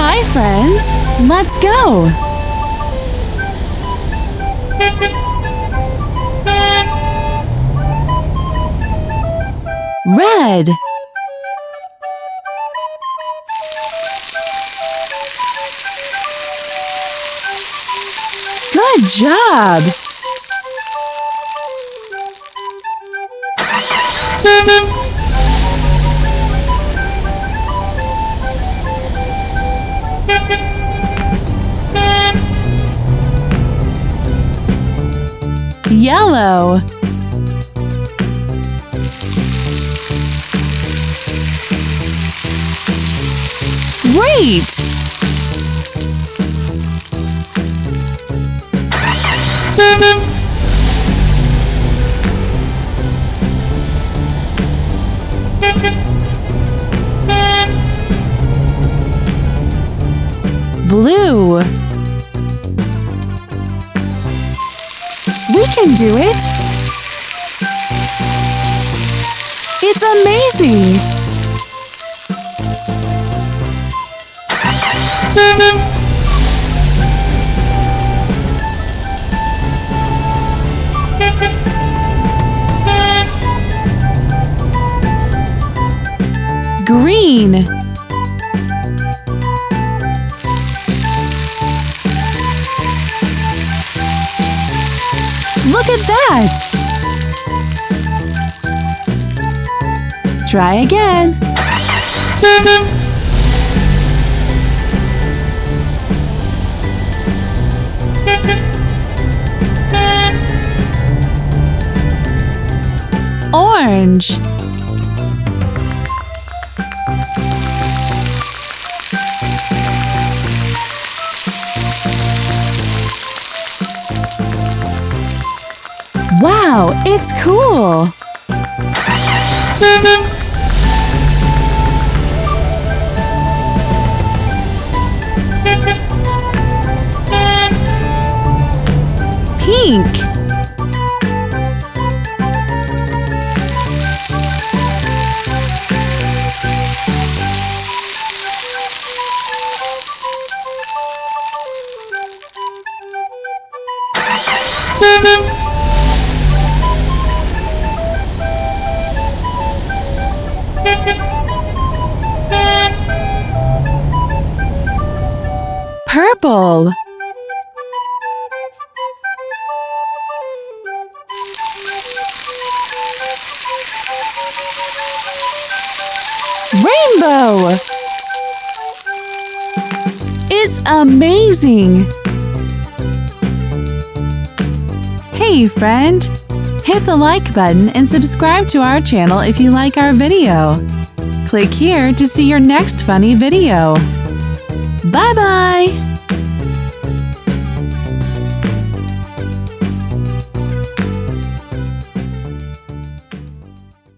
Hi, friends! Let's go! Red. Good job! Yellow. Great! Blue. We can do it! It's amazing! Green. Look at that! Try again. Orange. Wow, it's cool! Pink. Purple. Rainbow. It's amazing! Hey friend! Hit the like button and subscribe to our channel if you like our video. Click here to see your next funny video. Bye-bye!